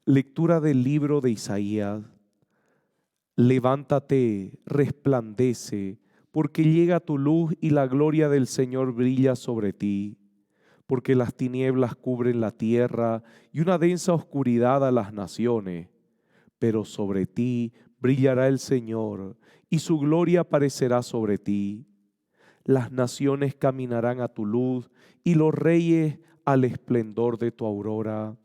Lectura del libro de Isaías. Levántate, resplandece, porque llega tu luz y la gloria del Señor brilla sobre ti. Porque las tinieblas cubren la tierra y una densa oscuridad a las naciones. Pero sobre ti brillará el Señor, y su gloria aparecerá sobre ti. Las naciones caminarán a tu luz, y los reyes al esplendor de tu aurora.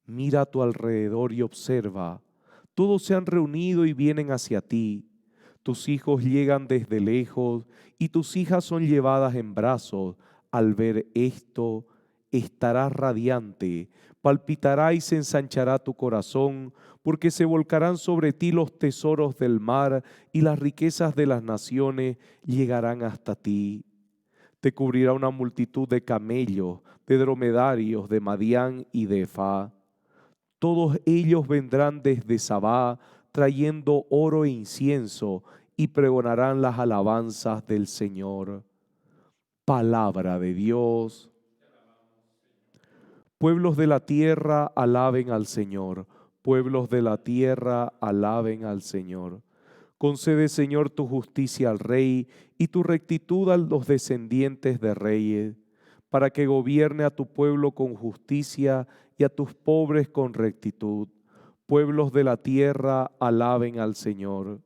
Mira a tu alrededor y observa. Todos se han reunido y vienen hacia ti. Tus hijos llegan desde lejos y tus hijas son llevadas en brazos. Al ver esto, estarás radiante, palpitará y se ensanchará tu corazón, porque se volcarán sobre ti los tesoros del mar y las riquezas de las naciones llegarán hasta ti. Te cubrirá una multitud de camellos, de dromedarios, de Madián y de Efá. Todos ellos vendrán desde Sabá, trayendo oro e incienso, y pregonarán las alabanzas del Señor. Palabra de Dios. Pueblos de la tierra, alaben al Señor. Pueblos de la tierra, alaben al Señor. Concede, Señor, tu justicia al Rey y tu rectitud a los descendientes de reyes, para que gobierne a tu pueblo con justicia y a tus pobres con rectitud. Pueblos de la tierra, alaben al Señor.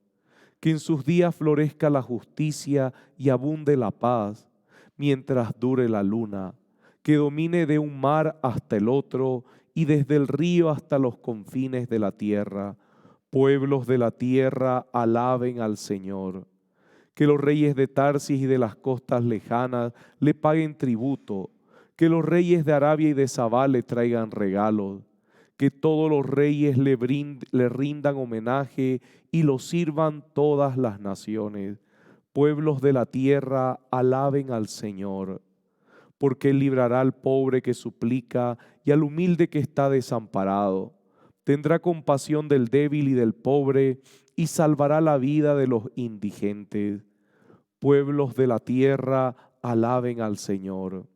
Que en sus días florezca la justicia y abunde la paz, mientras dure la luna. Que domine de un mar hasta el otro y desde el río hasta los confines de la tierra. Pueblos de la tierra, alaben al Señor. Que los reyes de Tarsis y de las costas lejanas le paguen tributo. Que los reyes de Arabia y de Sabá le traigan regalos. Que todos los reyes le rindan homenaje y lo sirvan todas las naciones. Pueblos de la tierra, alaben al Señor. Porque Él librará al pobre que suplica y al humilde que está desamparado. Tendrá compasión del débil y del pobre y salvará la vida de los indigentes. Pueblos de la tierra, alaben al Señor.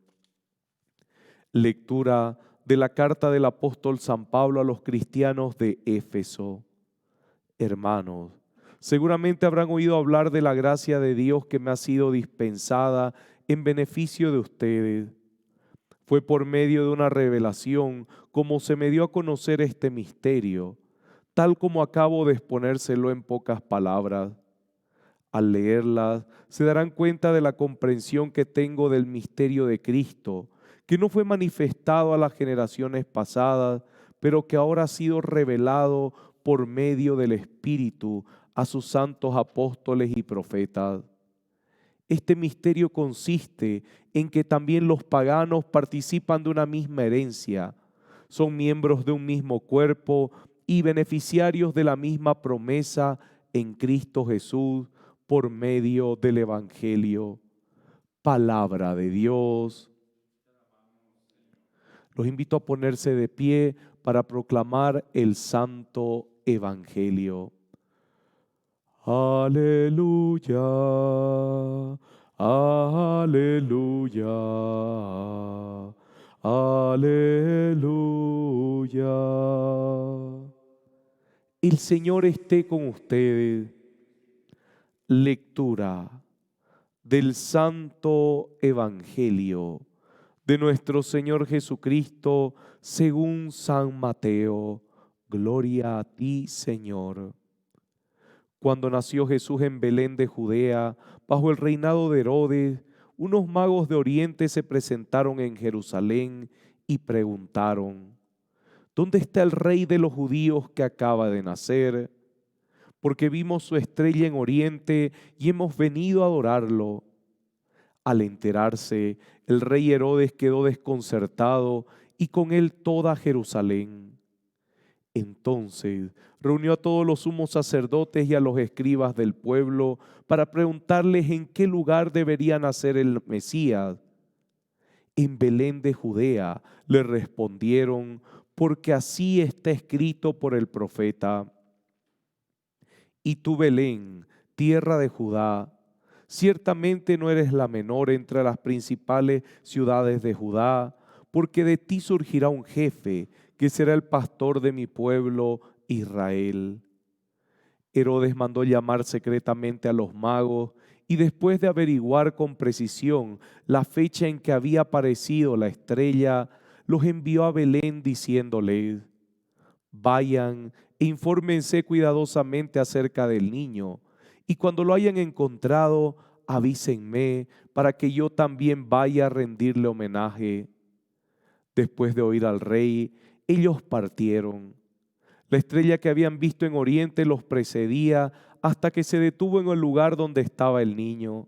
Lectura de la carta del apóstol San Pablo a los cristianos de Éfeso. Hermanos, seguramente habrán oído hablar de la gracia de Dios que me ha sido dispensada en beneficio de ustedes. Fue por medio de una revelación como se me dio a conocer este misterio, tal como acabo de exponérselo en pocas palabras. Al leerlas, se darán cuenta de la comprensión que tengo del misterio de Cristo, que no fue manifestado a las generaciones pasadas, pero que ahora ha sido revelado por medio del Espíritu a sus santos apóstoles y profetas. Este misterio consiste en que también los paganos participan de una misma herencia, son miembros de un mismo cuerpo y beneficiarios de la misma promesa en Cristo Jesús por medio del Evangelio. Palabra de Dios. Los invito a ponerse de pie para proclamar el Santo Evangelio. Aleluya, aleluya, aleluya. El Señor esté con ustedes. Lectura del Santo Evangelio de nuestro Señor Jesucristo según San Mateo. Gloria a ti, Señor. Cuando nació Jesús en Belén de Judea, bajo el reinado de Herodes, unos magos de Oriente se presentaron en Jerusalén y preguntaron: ¿dónde está el rey de los judíos que acaba de nacer? Porque vimos su estrella en Oriente y hemos venido a adorarlo. Al enterarse, el rey Herodes quedó desconcertado y con él toda Jerusalén. Entonces reunió a todos los sumos sacerdotes y a los escribas del pueblo para preguntarles en qué lugar debería nacer el Mesías. En Belén de Judea, le respondieron, porque así está escrito por el profeta. Y tú, Belén, tierra de Judá, ciertamente no eres la menor entre las principales ciudades de Judá, porque de ti surgirá un jefe que será el pastor de mi pueblo Israel. Herodes mandó llamar secretamente a los magos y después de averiguar con precisión la fecha en que había aparecido la estrella, los envió a Belén diciéndoles: vayan e infórmense cuidadosamente acerca del niño, y cuando lo hayan encontrado, avísenme para que yo también vaya a rendirle homenaje. Después de oír al rey, ellos partieron. La estrella que habían visto en oriente los precedía hasta que se detuvo en el lugar donde estaba el niño.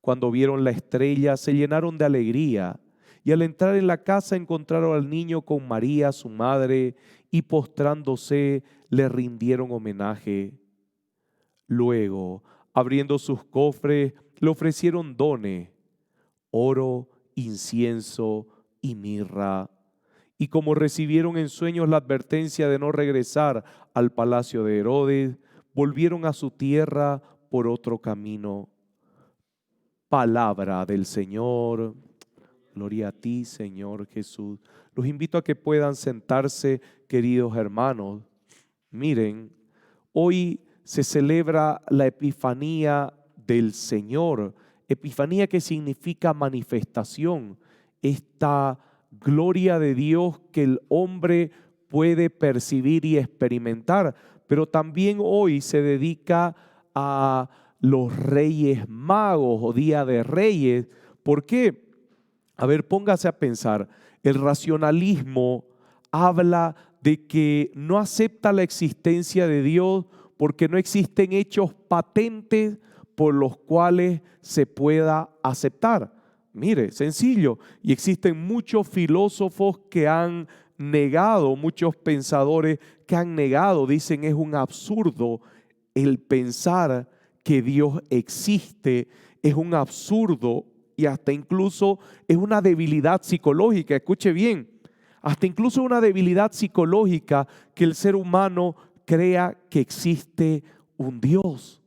Cuando vieron la estrella, se llenaron de alegría, y al entrar en la casa encontraron al niño con María, su madre, y postrándose le rindieron homenaje. Luego, abriendo sus cofres, le ofrecieron dones: oro, incienso y mirra. Y como recibieron en sueños la advertencia de no regresar al palacio de Herodes, volvieron a su tierra por otro camino. Palabra del Señor. Gloria a ti, Señor Jesús. Los invito a que puedan sentarse, queridos hermanos. Miren, hoy se celebra la Epifanía del Señor. Epifanía, que significa manifestación. Esta gloria de Dios que el hombre puede percibir y experimentar. Pero también hoy se dedica a los Reyes Magos o Día de Reyes. ¿Por qué? A ver, póngase a pensar. El racionalismo habla de que no acepta la existencia de Dios porque no existen hechos patentes por los cuales se pueda aceptar. Mire, sencillo. Y existen muchos filósofos que han negado, muchos pensadores que han negado, dicen es un absurdo el pensar que Dios existe, es un absurdo y hasta incluso es una debilidad psicológica. Escuche bien, hasta incluso una debilidad psicológica que el ser humano crea que existe un Dios.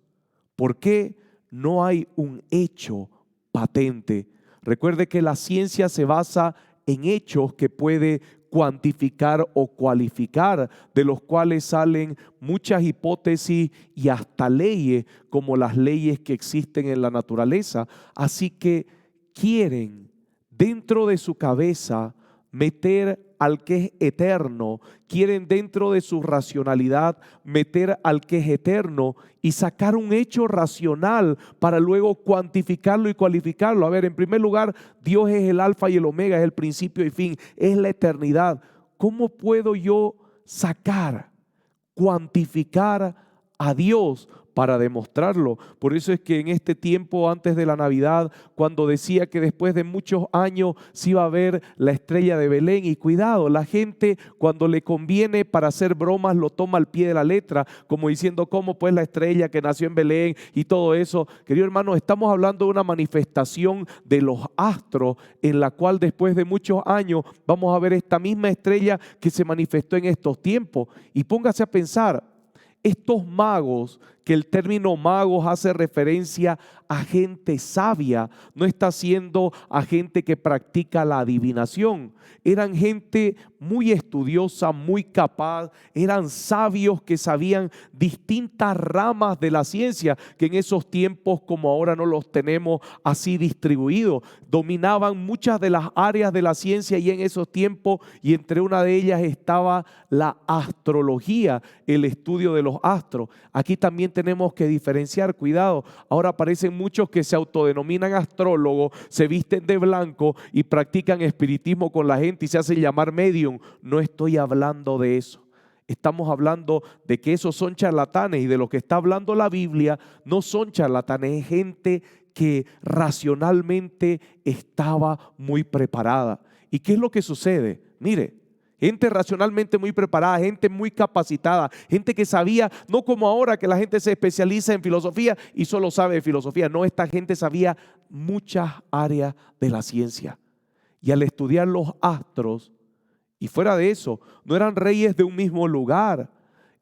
¿Por qué? No hay un hecho patente. Recuerde que la ciencia se basa en hechos que puede cuantificar o cualificar, de los cuales salen muchas hipótesis y hasta leyes, como las leyes que existen en la naturaleza. Así que quieren dentro de su cabeza meter al que es eterno, quieren dentro de su racionalidad meter al que es eterno y sacar un hecho racional para luego cuantificarlo y cualificarlo. A ver, en primer lugar, Dios es el alfa y el omega, es el principio y fin, es la eternidad. ¿Cómo puedo yo sacar, cuantificar a Dios para demostrarlo? Por eso es que en este tiempo antes de la Navidad, cuando decía que después de muchos años se iba a ver la estrella de Belén, y cuidado, la gente cuando le conviene para hacer bromas lo toma al pie de la letra, como diciendo cómo pues la estrella que nació en Belén y todo eso. Querido hermano, estamos hablando de una manifestación de los astros en la cual después de muchos años vamos a ver esta misma estrella que se manifestó en estos tiempos. Y póngase a pensar, estos magos, que el término magos hace referencia a gente sabia, no está haciendo a gente que practica la adivinación. Eran gente muy estudiosa, muy capaz, eran sabios que sabían distintas ramas de la ciencia, que en esos tiempos como ahora no los tenemos así distribuidos. Dominaban muchas de las áreas de la ciencia y en esos tiempos, y entre una de ellas estaba la astrología, el estudio de los astros. Aquí también tenemos que diferenciar, cuidado, ahora aparecen muchos que se autodenominan astrólogos, se visten de blanco y practican espiritismo con la gente y se hacen llamar medium. No estoy hablando de eso. Estamos hablando de que esos son charlatanes, y de lo que está hablando la Biblia no son charlatanes, es gente que racionalmente estaba muy preparada. ¿Y qué es lo que sucede? Mire, gente racionalmente muy preparada, gente muy capacitada, gente que sabía, no como ahora que la gente se especializa en filosofía y solo sabe de filosofía. No, esta gente sabía muchas áreas de la ciencia. Y al estudiar los astros, y fuera de eso, no eran reyes de un mismo lugar,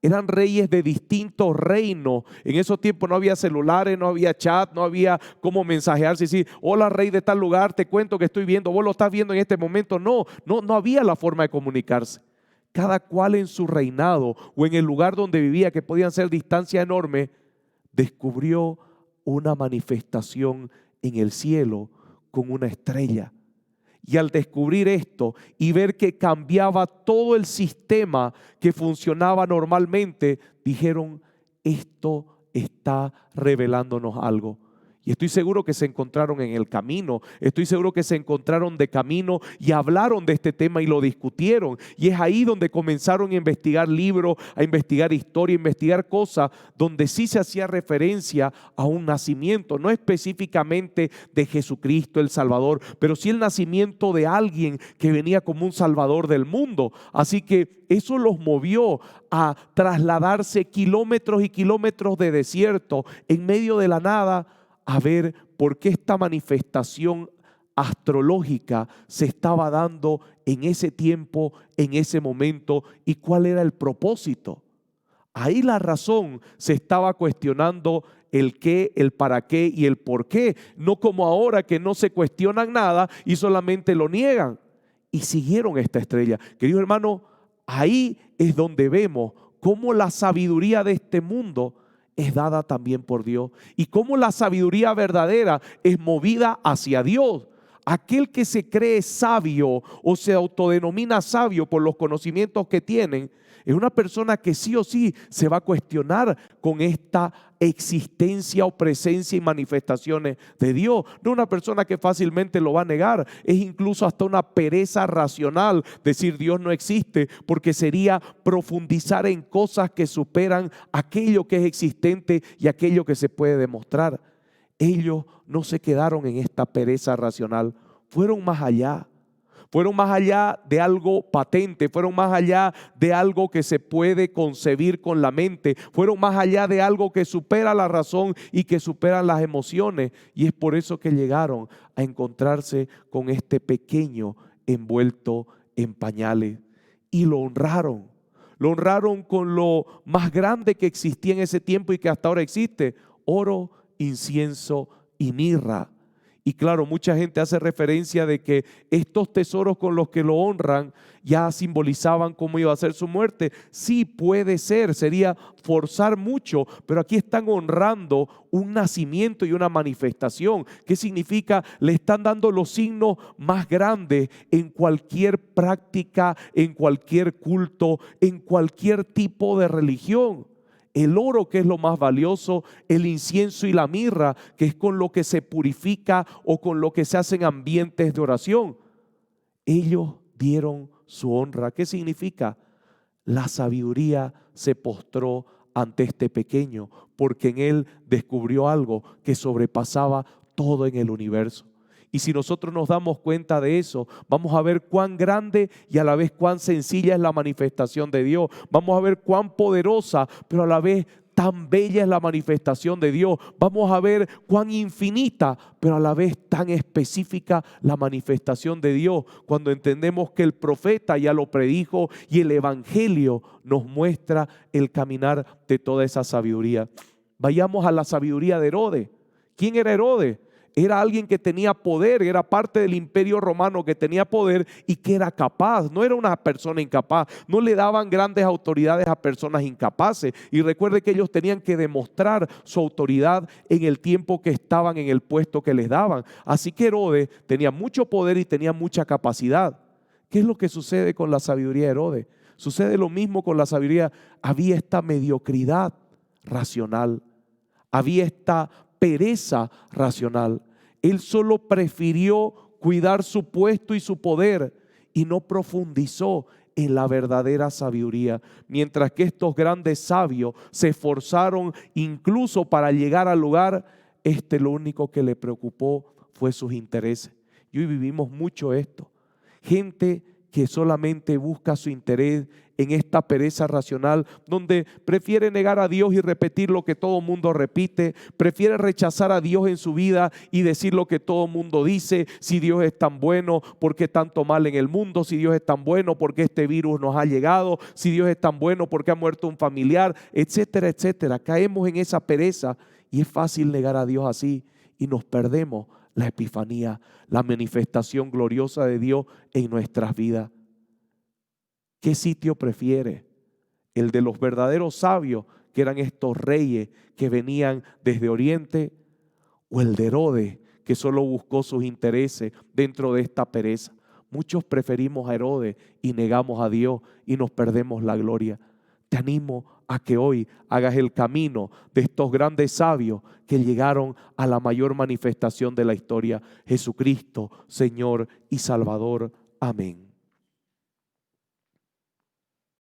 Eran reyes de distintos reinos. En esos tiempos no había celulares, no había chat, no había cómo mensajearse y decir, hola rey de tal lugar, te cuento que estoy viendo, vos lo estás viendo en este momento. No había la forma de comunicarse. Cada cual en su reinado o en el lugar donde vivía, que podían ser distancias enormes, descubrió una manifestación en el cielo con una estrella. Y al descubrir esto y ver que cambiaba todo el sistema que funcionaba normalmente, dijeron, esto está revelándonos algo. Y estoy seguro que se encontraron en el camino, estoy seguro que se encontraron de camino y hablaron de este tema y lo discutieron. Y es ahí donde comenzaron a investigar libros, a investigar historia, a investigar cosas donde sí se hacía referencia a un nacimiento, no específicamente de Jesucristo el Salvador, pero sí el nacimiento de alguien que venía como un Salvador del mundo. Así que eso los movió a trasladarse kilómetros y kilómetros de desierto en medio de la nada, a ver por qué esta manifestación astrológica se estaba dando en ese tiempo, en ese momento, y cuál era el propósito. Ahí la razón se estaba cuestionando el qué, el para qué y el por qué, no como ahora que no se cuestionan nada y solamente lo niegan. Y siguieron esta estrella. Queridos hermanos, ahí es donde vemos cómo la sabiduría de este mundo es dada también por Dios y cómo la sabiduría verdadera es movida hacia Dios. Aquel que se cree sabio o se autodenomina sabio por los conocimientos que tienen, es una persona que sí o sí se va a cuestionar con esta existencia o presencia y manifestaciones de Dios. No una persona que fácilmente lo va a negar. Es incluso hasta una pereza racional decir Dios no existe, porque sería profundizar en cosas que superan aquello que es existente y aquello que se puede demostrar. Ellos no se quedaron en esta pereza racional, fueron más allá. Fueron más allá de algo patente, fueron más allá de algo que se puede concebir con la mente, fueron más allá de algo que supera la razón y que supera las emociones. Y es por eso que llegaron a encontrarse con este pequeño envuelto en pañales y lo honraron. Lo honraron con lo más grande que existía en ese tiempo y que hasta ahora existe: oro, incienso y mirra. Y claro, mucha gente hace referencia de que estos tesoros con los que lo honran ya simbolizaban cómo iba a ser su muerte. Sí, puede ser, sería forzar mucho, pero aquí están honrando un nacimiento y una manifestación. ¿Qué significa? Le están dando los signos más grandes en cualquier práctica, en cualquier culto, en cualquier tipo de religión. El oro, que es lo más valioso, el incienso y la mirra, que es con lo que se purifica o con lo que se hacen ambientes de oración. Ellos dieron su honra. ¿Qué significa? La sabiduría se postró ante este pequeño, porque en él descubrió algo que sobrepasaba todo en el universo. Y si nosotros nos damos cuenta de eso, vamos a ver cuán grande y a la vez cuán sencilla es la manifestación de Dios. Vamos a ver cuán poderosa, pero a la vez tan bella es la manifestación de Dios. Vamos a ver cuán infinita, pero a la vez tan específica la manifestación de Dios, cuando entendemos que el profeta ya lo predijo y el evangelio nos muestra el caminar de toda esa sabiduría. Vayamos a la sabiduría de Herodes. ¿Quién era Herodes? Era alguien que tenía poder, era parte del imperio romano que tenía poder y que era capaz. No era una persona incapaz, no le daban grandes autoridades a personas incapaces. Y recuerde que ellos tenían que demostrar su autoridad en el tiempo que estaban en el puesto que les daban. Así que Herodes tenía mucho poder y tenía mucha capacidad. ¿Qué es lo que sucede con la sabiduría de Herodes? Sucede lo mismo con la sabiduría. Había esta mediocridad racional, había esta pereza racional. Él solo prefirió cuidar su puesto y su poder y no profundizó en la verdadera sabiduría. Mientras que estos grandes sabios se esforzaron incluso para llegar al lugar, lo único que le preocupó fue sus intereses. Y hoy vivimos mucho esto. Gente que solamente busca su interés en esta pereza racional, donde prefiere negar a Dios y repetir lo que todo mundo repite, prefiere rechazar a Dios en su vida y decir lo que todo mundo dice. Si Dios es tan bueno, ¿por qué tanto mal en el mundo? Si Dios es tan bueno, ¿por qué este virus nos ha llegado? Si Dios es tan bueno, ¿por qué ha muerto un familiar? Etcétera, etcétera. Caemos en esa pereza y es fácil negar a Dios así y nos perdemos la epifanía, la manifestación gloriosa de Dios en nuestras vidas. ¿Qué sitio prefiere? ¿El de los verdaderos sabios, que eran estos reyes que venían desde Oriente? ¿O el de Herodes, que solo buscó sus intereses dentro de esta pereza? Muchos preferimos a Herodes y negamos a Dios y nos perdemos la gloria. Te animo a que hoy hagas el camino de estos grandes sabios que llegaron a la mayor manifestación de la historia, Jesucristo, Señor y Salvador. Amén.